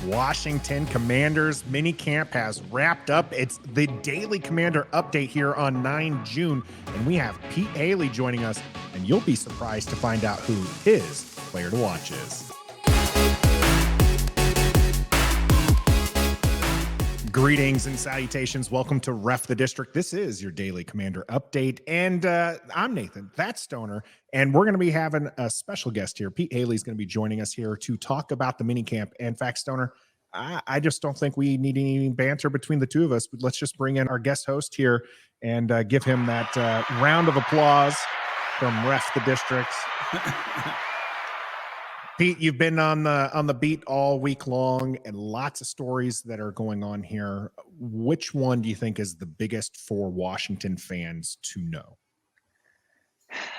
Washington Commanders minicamp has wrapped up. It's the daily Commander update here on 9 June, and we have Pete Hailey joining us, and you'll be surprised to find out who his player to watch is. Greetings and salutations. Welcome to Ref the District. This is your daily Commander update, and I'm Nathan, that's Stoner, and we're going to be having a special guest here. Pete Hailey is going to be joining us here to talk about the minicamp. In fact, Stoner, I just don't think we need any banter between the two of us, but let's just bring in our guest host here and give him that round of applause from Ref the District. Pete, you've been on the beat all week long and lots of stories that are going on here. Which one do you think is the biggest for Washington fans to know?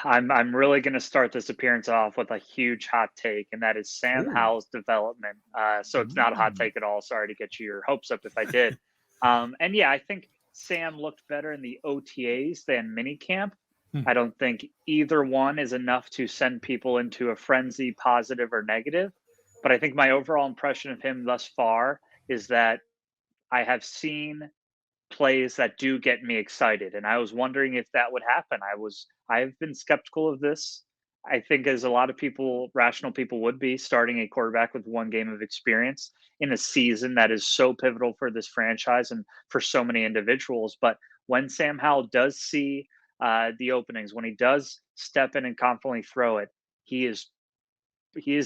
I'm really going to start this appearance off with a huge hot take, and that is Sam Howell's development. So it's not a hot take at all. Sorry to get your hopes up if I did. And yeah, I think Sam looked better in the OTAs than minicamp. I don't think either one is enough to send people into a frenzy, positive or negative. But I think my overall impression of him thus far is that I have seen plays that do get me excited. And I was wondering if that would happen. I've been skeptical of this. I think as a lot of people, rational people would be, starting a quarterback with one game of experience in a season that is so pivotal for this franchise and for so many individuals. But when Sam Howell does see the openings, when he does step in and confidently throw it, he is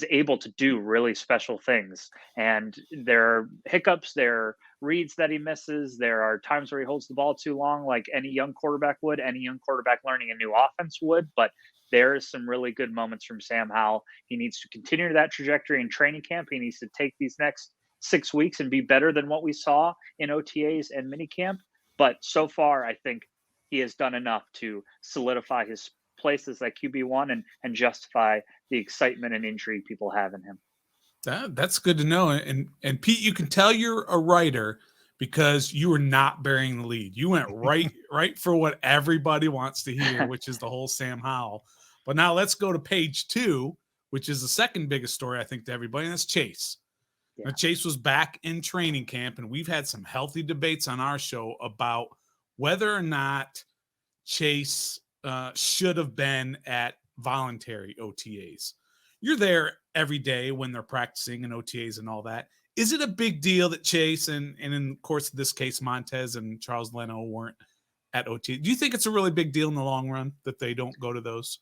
able to do really special things. And there are hiccups, there are reads that he misses, there are times where he holds the ball too long, like any young quarterback would, any young quarterback learning a new offense would. But there is some really good moments from Sam Howell. He needs to continue that trajectory in training camp. He needs to take these next 6 weeks and be better than what we saw in OTAs and minicamp. But so far, I think he has done enough to solidify his place as that QB1 and justify the excitement and intrigue people have in him. That's good to know. And Pete, you can tell you're a writer because you were not bearing the lead. You went right for what everybody wants to hear, which is the whole Sam Howell. But now let's go to page 2, which is the second biggest story, I think, to everybody, and that's Chase. Yeah. Now, Chase was back in training camp, and we've had some healthy debates on our show about whether or not Chase should have been at voluntary OTAs. You're there every day when they're practicing and OTAs and all that. Is it a big deal that Chase and in the course of this case, Montez and Charles Leno weren't at OTA? Do you think it's a really big deal in the long run that they don't go to those?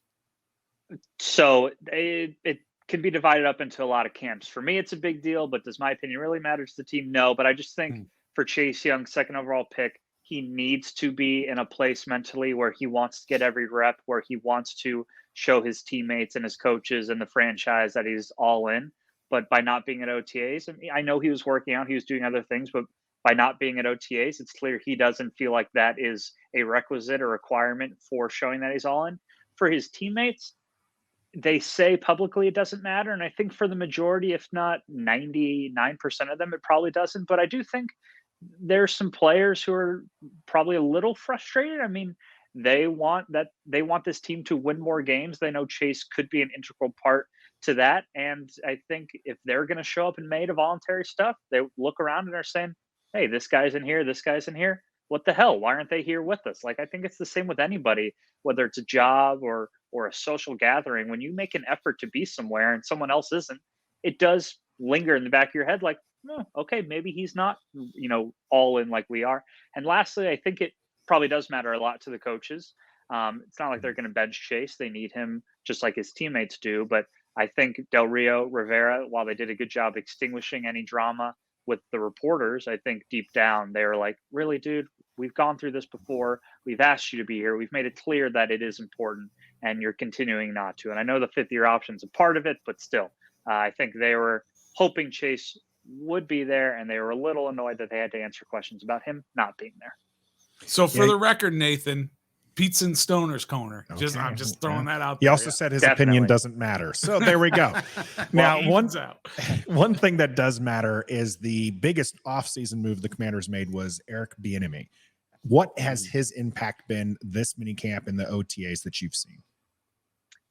So it can be divided up into a lot of camps. For me, it's a big deal, but does my opinion really matter to the team? No, but I just think for Chase Young, second overall pick, he needs to be in a place mentally where he wants to get every rep, where he wants to show his teammates and his coaches and the franchise that he's all in. But by not being at OTAs, I know he was working out, he was doing other things, but by not being at OTAs, it's clear he doesn't feel like that is a requisite or requirement for showing that he's all in. For his teammates, they say publicly it doesn't matter. And I think for the majority, if not 99% of them, it probably doesn't. But I do think there's some players who are probably a little frustrated. I mean, they want this team to win more games. They know Chase could be an integral part to that. And I think if they're going to show up in May to voluntary stuff, they look around and are saying, hey, this guy's in here, this guy's in here. What the hell? Why aren't they here with us? Like, I think it's the same with anybody, whether it's a job or a social gathering. When you make an effort to be somewhere and someone else isn't, it does linger in the back of your head like, okay, maybe he's not, all in like we are. And lastly, I think it probably does matter a lot to the coaches. It's not like they're going to bench Chase. They need him just like his teammates do. But I think Del Rio, Rivera, while they did a good job extinguishing any drama with the reporters, I think deep down they were like, really, dude, we've gone through this before. We've asked you to be here. We've made it clear that it is important, and you're continuing not to. And I know the fifth-year option is a part of it, but still, I think they were hoping Chase would be there, and they were a little annoyed that they had to answer questions about him not being there. So for the record, Nathan, Pete's in Stoner's corner. Okay. I'm just throwing that out there. He also yeah. said his opinion doesn't matter. So there we go. Now, well, one thing that does matter is the biggest offseason move the Commanders made was Eric Bieniemy. What has his impact been this minicamp and the OTAs that you've seen?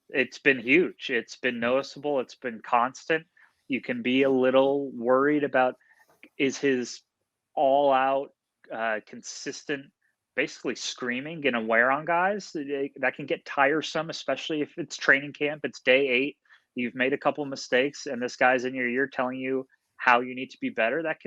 It's been huge. It's been noticeable. It's been constant. you can be a little worried about, is his all out, consistent, basically screaming going to wear on guys? That can get tiresome, especially if it's training camp, it's day 8. You've made a couple mistakes and this guy's in your ear telling you how you need to be better. That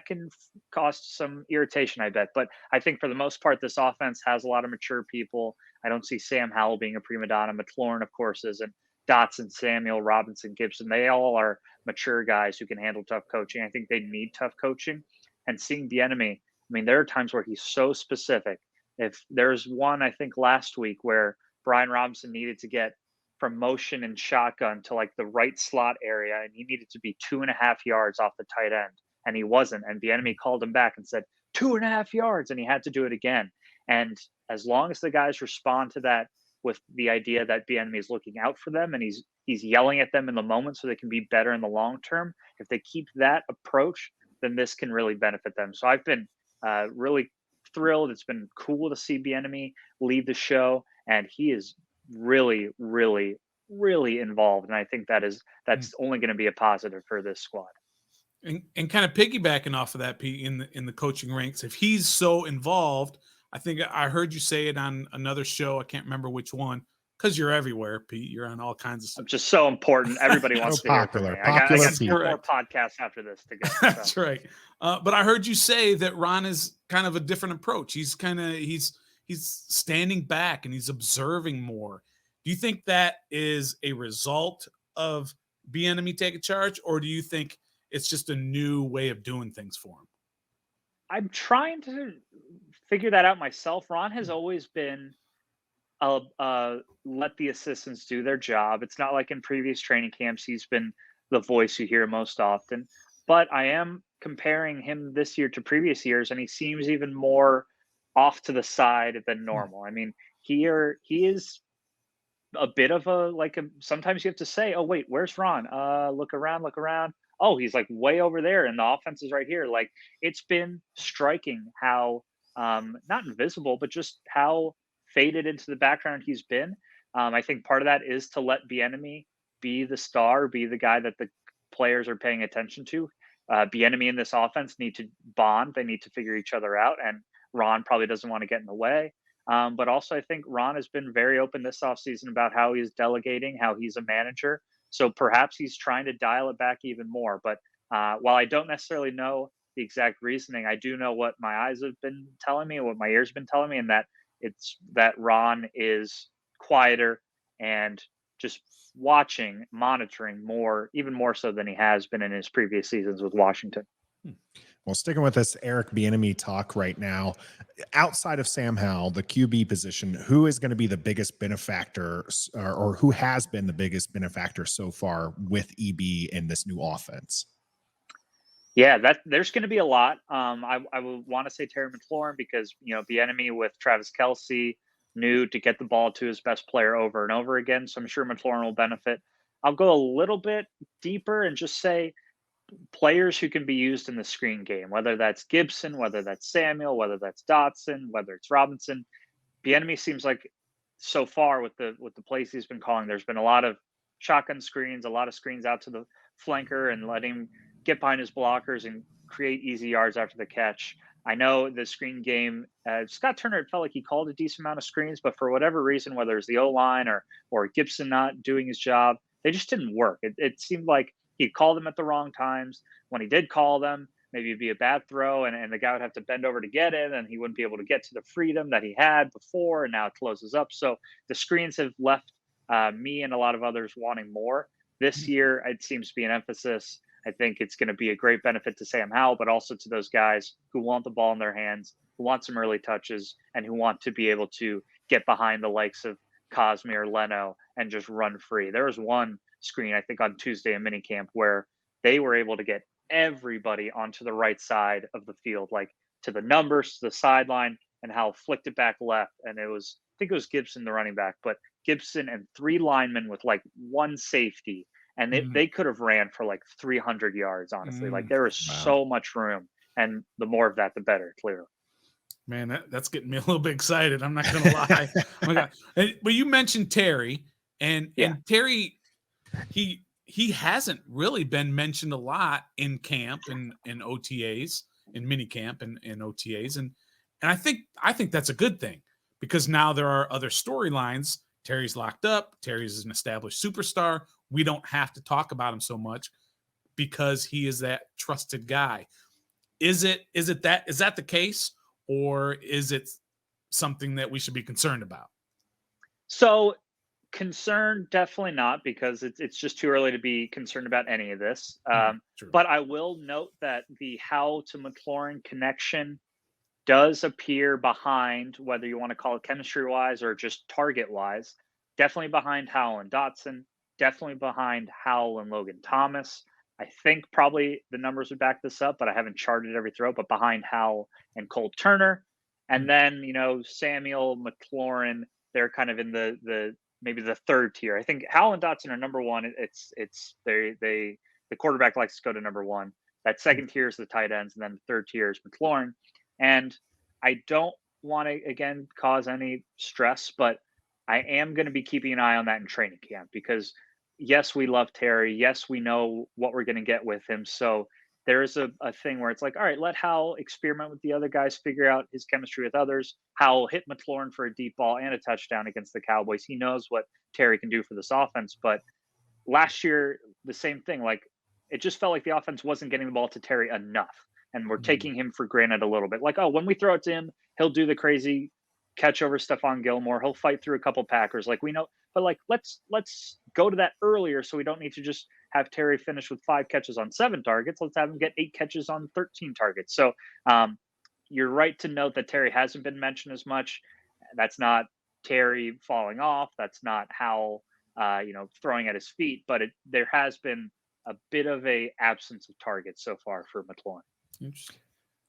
can cause some irritation, I bet. But I think for the most part, this offense has a lot of mature people. I don't see Sam Howell being a prima donna. McLaurin, of course, isn't. Dotson, Samuel, Robinson, Gibson, they all are mature guys who can handle tough coaching. I think they need tough coaching. And seeing Bieniemy, I mean, there are times where he's so specific. If there's one, I think last week, where Brian Robinson needed to get from motion and shotgun to like the right slot area, and he needed to be 2.5 yards off the tight end, and he wasn't. And Bieniemy called him back and said 2.5 yards, and he had to do it again. And as long as the guys respond to that with the idea that Bieniemy is looking out for them and he's yelling at them in the moment so they can be better in the long term, if they keep that approach, then this can really benefit them. So I've been really thrilled. It's been cool to see Bieniemy lead the show, and he is really, really, really involved. And I think that's only going to be a positive for this squad. And kind of piggybacking off of that, Pete, in the coaching ranks, if he's so involved, I think I heard you say it on another show. I can't remember which one, because you're everywhere, Pete. You're on all kinds of stuff. I'm just so important. Everybody wants to hear from me. I got 4 more podcasts after this to go. So. That's right. But I heard you say that Ron is kind of a different approach. He's standing back and he's observing more. Do you think that is a result of Bieniemy taking charge, or do you think it's just a new way of doing things for him? I'm trying to figure that out myself. Ron has always been let the assistants do their job. It's not like in previous training camps he's been the voice you hear most often. But I am comparing him this year to previous years, and he seems even more off to the side than normal. I mean, he is a bit of sometimes you have to say, oh, wait, where's Ron? Look around. Oh, he's like way over there and the offense is right here. Like, it's been striking how not invisible, but just how faded into the background he's been. I think part of that is to let Bieniemy be the star, be the guy that the players are paying attention to. Bieniemy and this offense need to bond. They need to figure each other out. And Ron probably doesn't want to get in the way. But also I think Ron has been very open this offseason about how he's delegating, how he's a manager. So perhaps he's trying to dial it back even more. But while I don't necessarily know the exact reasoning, I do know what my eyes have been telling me and what my ears have been telling me, and that it's that Ron is quieter and just watching, monitoring more, even more so than he has been in his previous seasons with Washington. Well, sticking with this Eric Bieniemy talk right now, outside of Sam Howell, the QB position, who is going to be the biggest benefactor, or who has been the biggest benefactor so far with EB in this new offense? Yeah, there's going to be a lot. I would want to say Terry McLaurin because, Bieniemy with Travis Kelce knew to get the ball to his best player over and over again. So I'm sure McLaurin will benefit. I'll go a little bit deeper and just say players who can be used in the screen game, whether that's Gibson, whether that's Samuel, whether that's Dotson, whether it's Robinson. Bieniemy seems like so far with the plays he's been calling, there's been a lot of shotgun screens, a lot of screens out to the flanker and letting him get behind his blockers and create easy yards after the catch. I know the screen game, Scott Turner, it felt like he called a decent amount of screens, but for whatever reason, whether it's the O-line or Gibson not doing his job, they just didn't work. It seemed like he called them at the wrong times. When he did call them, maybe it'd be a bad throw and the guy would have to bend over to get it, and he wouldn't be able to get to the freedom that he had before, and now it closes up. So the screens have left me and a lot of others wanting more. This year, it seems to be an emphasis. I think it's going to be a great benefit to Sam Howell, but also to those guys who want the ball in their hands, who want some early touches, and who want to be able to get behind the likes of Cosmere, Leno, and just run free. There was one screen, I think, on Tuesday in minicamp where they were able to get everybody onto the right side of the field, like to the numbers, to the sideline, and Howell flicked it back left. And I think it was Gibson, the running back, but Gibson and 3 linemen with like 1 safety. And they could have ran for like 300 yards, honestly. Like there was so much room, and the more of that, the better, clearly. Man, that's getting me a little bit excited. I'm not going to lie. Oh my God. But you mentioned Terry, and Terry, he he hasn't really been mentioned a lot in camp and in OTAs, in minicamp and OTAs. And I think that's a good thing, because now there are other storylines. Terry's locked up. Terry's an established superstar. We don't have to talk about him so much because he is that trusted guy. Is that the case, or is it something that we should be concerned about? So concerned, definitely not, because it's just too early to be concerned about any of this. But I will note that the Howell to McLaurin connection does appear behind, whether you want to call it chemistry wise or just target wise, definitely behind Howell and Dotson, definitely behind Howell and Logan Thomas. I think probably the numbers would back this up, but I haven't charted every throw, but behind Howell and Cole Turner. And then, Samuel, McLaurin, they're kind of in the maybe the third tier. I think Howell and Dotson are number one. The quarterback likes to go to number one. That second tier is the tight ends, and then the third tier is McLaurin. And I don't want to, again, cause any stress, but I am going to be keeping an eye on that in training camp, because yes, we love Terry. Yes, we know what we're going to get with him. So there is a thing where it's like, all right, let Howell experiment with the other guys, figure out his chemistry with others. Howell hit McLaurin for a deep ball and a touchdown against the Cowboys. He knows what Terry can do for this offense. But last year, the same thing. Like, it just felt like the offense wasn't getting the ball to Terry enough. And we're taking him for granted a little bit. Like, oh, when we throw it to him, he'll do the crazy catch over Stephon Gilmore. He'll fight through a couple Packers. Like, we know, but like, let's go to that earlier, so we don't need to just have Terry finish with 5 catches on 7 targets. Let's have him get 8 catches on 13 targets. So you're right to note that Terry hasn't been mentioned as much. That's not Terry falling off. That's not Howell, throwing at his feet. But there has been a bit of a absence of targets so far for McLaurin. Interesting.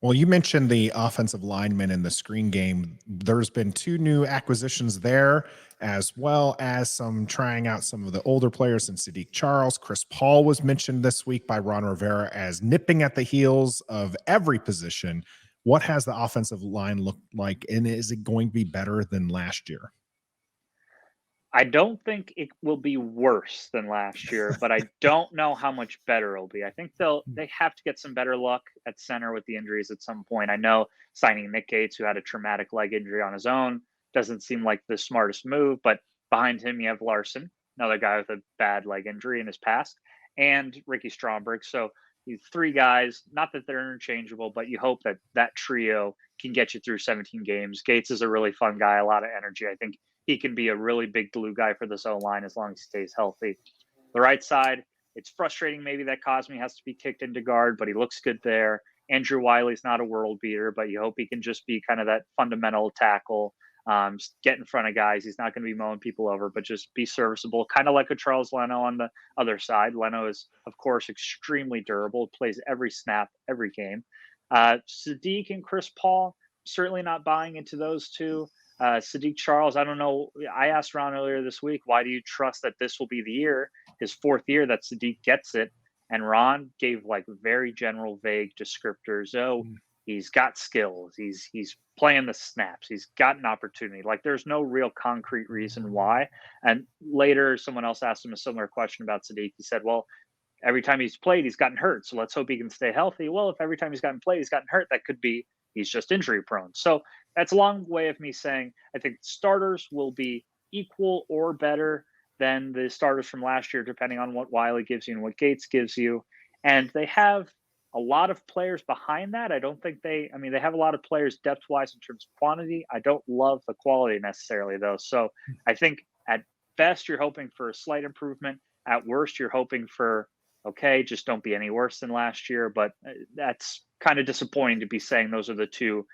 Well, you mentioned the offensive linemen in the screen game. There's been 2 new acquisitions there, as well as some trying out some of the older players in Sadiq Charles. Chris Paul was mentioned this week by Ron Rivera as nipping at the heels of every position. What has the offensive line looked like, and is it going to be better than last year? I don't think it will be worse than last year, but I don't know how much better it'll be. I think they have to get some better luck at center with the injuries at some point. I know signing Nick Gates, who had a traumatic leg injury on his own, doesn't seem like the smartest move, but behind him you have Larson, another guy with a bad leg injury in his past, and Ricky Stromberg. So these 3 guys, not that they're interchangeable, but you hope that trio can get you through 17 games. Gates is a really fun guy, a lot of energy. I think he can be a really big glue guy for this O-line as long as he stays healthy. The right side, it's frustrating maybe that Cosme has to be kicked into guard, but he looks good there. Andrew Wiley's not a world beater, but you hope he can just be kind of that fundamental tackle, get in front of guys. He's not going to be mowing people over, but just be serviceable, kind of like a Charles Leno on the other side. Leno is, of course, extremely durable, plays every snap, every game. Sadiq and Chris Paul, certainly not buying into those 2. Sadiq Charles, I don't know. I asked Ron earlier this week, why do you trust that this will be the year, his 4th year, that Sadiq gets it? And Ron gave like very general, vague descriptors. Oh, he's got skills. He's playing the snaps. He's got an opportunity. Like, there's no real concrete reason why. And later, someone else asked him a similar question about Sadiq. He said, well, every time he's played, he's gotten hurt. So let's hope he can stay healthy. Well, if every time he's gotten played, he's gotten hurt, that could be he's just injury prone. So that's a long way of me saying I think starters will be equal or better than the starters from last year, depending on what Wiley gives you and what Gates gives you. And they have a lot of players behind that. I don't think they have a lot of players depth-wise in terms of quantity. I don't love the quality necessarily, though. So I think at best, you're hoping for a slight improvement. At worst, you're hoping for, okay, just don't be any worse than last year. But that's kind of disappointing to be saying those are the 2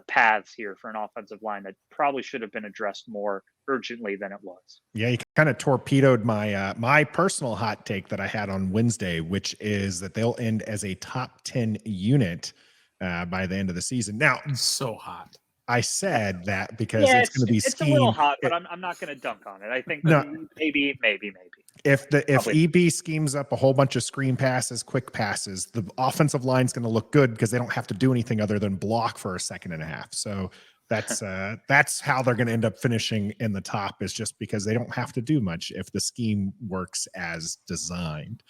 paths here for an offensive line that probably should have been addressed more urgently than it was. Yeah, you kind of torpedoed my my personal hot take that I had on Wednesday, which is that they'll end as a top 10 unit by the end of the season. Now, it's so hot. I said that because it's going to be it's a little hot, but I'm not going to dunk on it. I think maybe. If EB schemes up a whole bunch of screen passes, quick passes, the offensive line's going to look good because they don't have to do anything other than block for a second and a half. So That's how they're going to end up finishing in the top, is just because they don't have to do much if the scheme works as designed.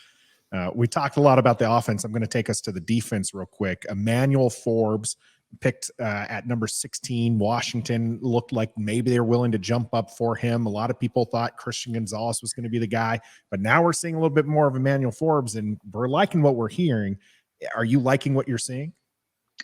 We talked a lot about the offense. I'm going to take us to the defense real quick. Emmanuel Forbes picked at number 16. Washington looked like maybe they were willing to jump up for him. A lot of people thought Christian Gonzalez was going to be the guy, but now we're seeing a little bit more of Emmanuel Forbes, and we're liking what we're hearing. Are you liking what you're seeing?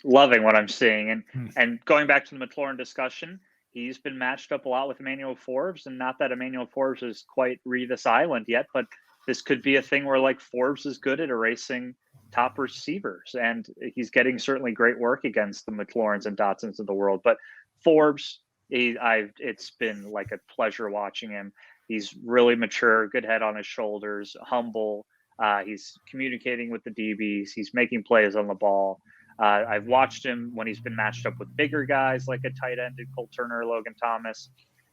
Loving what I'm seeing. And going back to the McLaurin discussion, he's been matched up a lot with Emmanuel Forbes, and not that Emmanuel Forbes is quite Revis Island yet, but this could be a thing where like Forbes is good at erasing top receivers, and he's getting certainly great work against the McLaurins and Dotsons of the world. But Forbes, it's been like a pleasure watching him. He's really mature, good head on his shoulders, humble. He's communicating with the DBs. He's making plays on the ball. I've watched him when he's been matched up with bigger guys like a tight end, Cole Turner or Logan Thomas.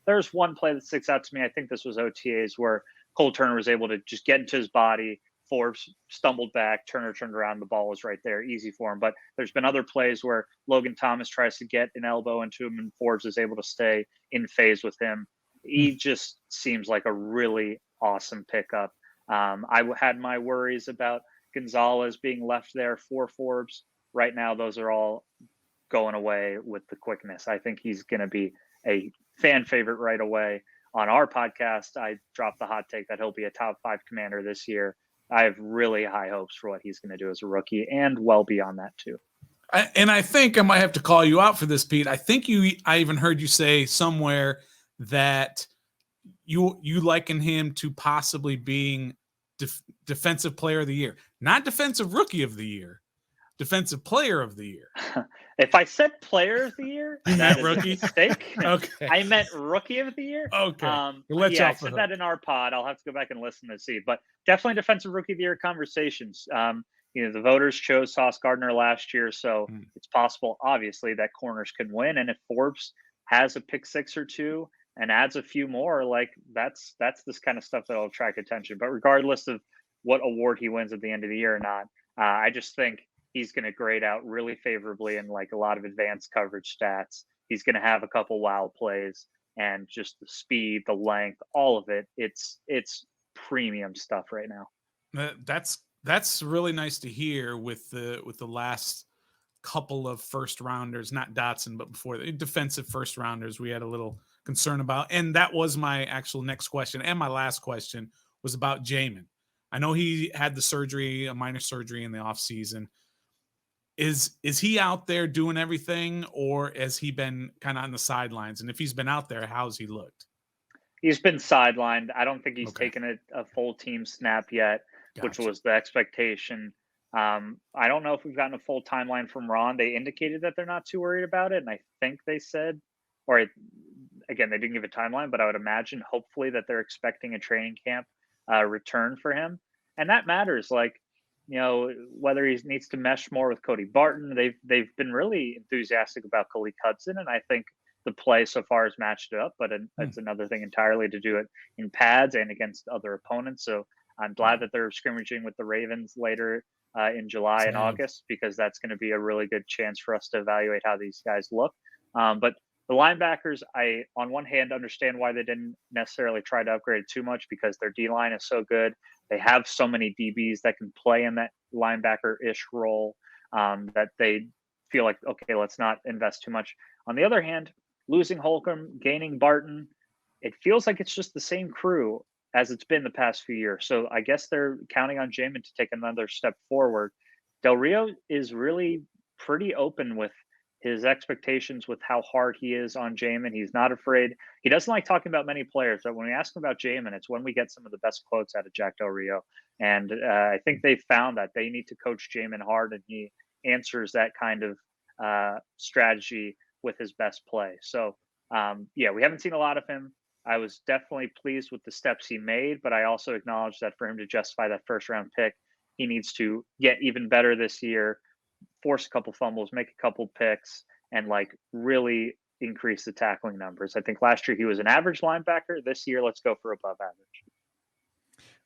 There's one play that sticks out to me. I think this was OTAs where Cole Turner was able to just get into his body. Forbes stumbled back. Turner turned around. The ball was right there. Easy for him. But there's been other plays where Logan Thomas tries to get an elbow into him and Forbes is able to stay in phase with him. He just seems like a really awesome pickup. I had my worries about Gonzalez being left there for Forbes. Right now, those are all going away with the quickness. I think he's going to be a fan favorite right away. On our podcast, I dropped the hot take that he'll be a top 5 commander this year. I have really high hopes for what he's going to do as a rookie and well beyond that too. I think I might have to call you out for this, Pete. I think I even heard you say somewhere that you liken him to possibly being defensive player of the year, not defensive rookie of the year. Defensive player of the year. If I said player of the year, that is rookie? A mistake. Okay. I meant rookie of the year. Okay. I said that in our pod. I'll have to go back and listen to see. But definitely defensive rookie of the year conversations. The voters chose Sauce Gardner last year, so it's possible, obviously, that corners could win. And if Forbes has a pick 6 or 2 and adds a few more, like that's this kind of stuff that'll attract attention. But regardless of what award he wins at the end of the year or not, I just think he's going to grade out really favorably in like a lot of advanced coverage stats. He's going to have a couple wow plays, and just the speed, the length, all of it. It's premium stuff right now. That's really nice to hear with the last couple of first rounders, not Dotson, but before the defensive first rounders, we had a little concern about. And that was my actual next question. And my last question was about Jamin. I know he had the surgery, a minor surgery in the off season. Is he out there doing everything, or has he been kind of on the sidelines? And if he's been out there, how's he looked? He's been sidelined. I don't think he's taken a full team snap yet, which was the expectation. I don't know if we've gotten a full timeline from Ron. They indicated that they're not too worried about it. And I think they said, again, they didn't give a timeline, but I would imagine hopefully that they're expecting a training camp return for him. And that matters. Like, whether he needs to mesh more with Cody Barton. They've been really enthusiastic about Khaleke Hudson, and I think the play so far has matched it up, but it's another thing entirely to do it in pads and against other opponents. So I'm glad that they're scrimmaging with the Ravens later in July and August, because that's going to be a really good chance for us to evaluate how these guys look. But the linebackers, I, on one hand, understand why they didn't necessarily try to upgrade too much, because their D-line is so good. They have so many DBs that can play in that linebacker-ish role that they feel like, okay, let's not invest too much. On the other hand, losing Holcomb, gaining Barton, it feels like it's just the same crew as it's been the past few years. So I guess they're counting on Jamin to take another step forward. Del Rio is really pretty open with his expectations with how hard he is on Jamin. He's not afraid. He doesn't like talking about many players, but when we ask him about Jamin, it's when we get some of the best quotes out of Jack Del Rio. And I think they found that they need to coach Jamin hard, and he answers that kind of strategy with his best play. So, we haven't seen a lot of him. I was definitely pleased with the steps he made, but I also acknowledge that for him to justify that first round pick, he needs to get even better this year, force a couple fumbles, make a couple picks, and like really increase the tackling numbers. I think last year he was an average linebacker. This year, let's go for above average.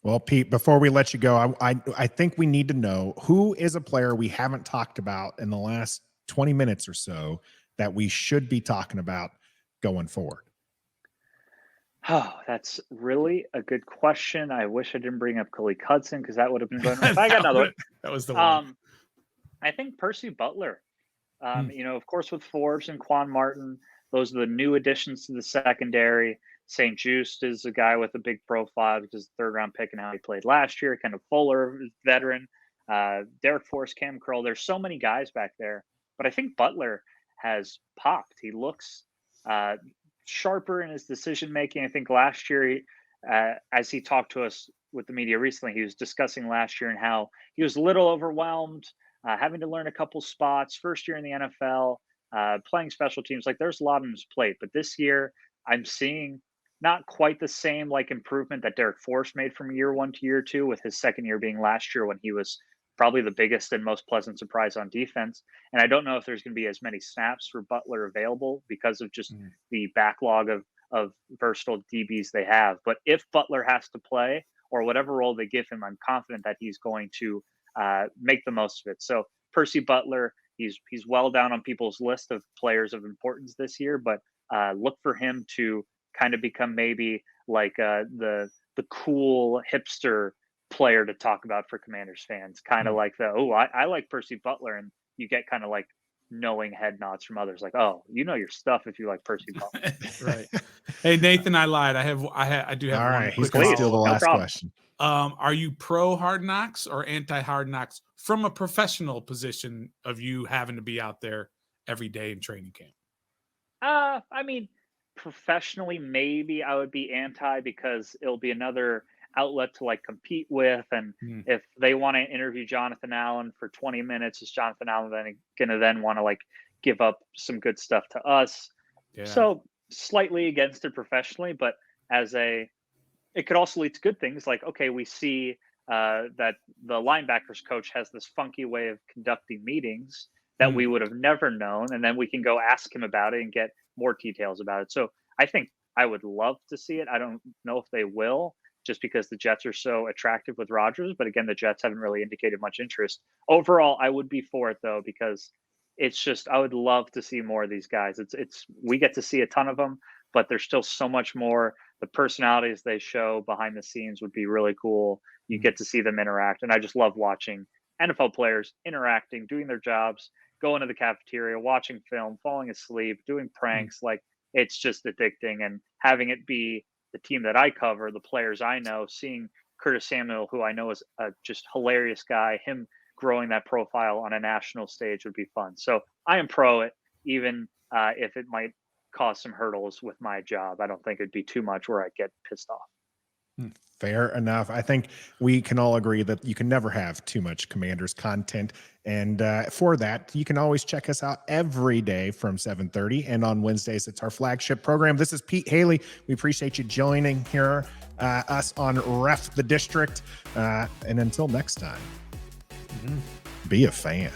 Well, Pete, before we let you go, I think we need to know who is a player we haven't talked about in the last 20 minutes or so that we should be talking about going forward? Oh, that's really a good question. I wish I didn't bring up Khalil Hudson because that would have been going. But I got another one. That was the one. I think Percy Butler. Of course, with Forbes and Quan Martin, those are the new additions to the secondary. St. Just is a guy with a big profile because third-round pick and how he played last year. Kind of Fuller, veteran. Derek Force, Cam Curl. There's so many guys back there. But I think Butler has popped. He looks sharper in his decision-making. I think last year, as he talked to us with the media recently, he was discussing last year and how he was a little overwhelmed, having to learn a couple spots, first year in the NFL, playing special teams. Like, there's a lot on his plate. But this year, I'm seeing not quite the same improvement that Derek Force made from year one to year two, with his second year being last year when he was probably the biggest and most pleasant surprise on defense. And I don't know if there's going to be as many snaps for Butler available because of just the backlog of versatile DBs they have. But if Butler has to play, or whatever role they give him, I'm confident that he's going to make the most of it. So Percy Butler, he's well down on people's list of players of importance this year, but look for him to kind of become maybe like the cool hipster player to talk about for Commanders fans, kind of like I like Percy Butler, and you get kind of like knowing head nods from others, like, oh, you know your stuff if you like Percy Butler. Right. Hey, Nathan, I lied. I do have all one. Right, he's going to steal the last question. Are you pro Hard Knocks or anti Hard Knocks from a professional position of you having to be out there every day in training camp? I mean, professionally, maybe I would be anti, because it'll be another outlet to compete with. And if they want to interview Jonathan Allen for 20 minutes, is Jonathan Allen then going to then want to give up some good stuff to us? Yeah. So slightly against it professionally, but it could also lead to good things. Okay, we see that the linebackers coach has this funky way of conducting meetings that we would have never known. And then we can go ask him about it and get more details about it. So I think I would love to see it. I don't know if they will, just because the Jets are so attractive with Rodgers. But again, the Jets haven't really indicated much interest. Overall, I would be for it, though, because it's just, I would love to see more of these guys. We get to see a ton of them, but there's still so much more. The personalities they show behind the scenes would be really cool. You get to see them interact. And I just love watching NFL players interacting, doing their jobs, going to the cafeteria, watching film, falling asleep, doing pranks. It's just addicting. And having it be the team that I cover, the players I know, seeing Curtis Samuel, who I know is a just hilarious guy, him growing that profile on a national stage would be fun. So I am pro it, even if it might cause some hurdles with my job. I don't think it'd be too much where I get pissed off. Fair enough. I think we can all agree that you can never have too much Commanders content. And for that, you can always check us out every day from 7:30. And on Wednesdays, it's our flagship program. This is Pete Hailey. We appreciate you joining here, us on Ref the District. And until next time, be a fan.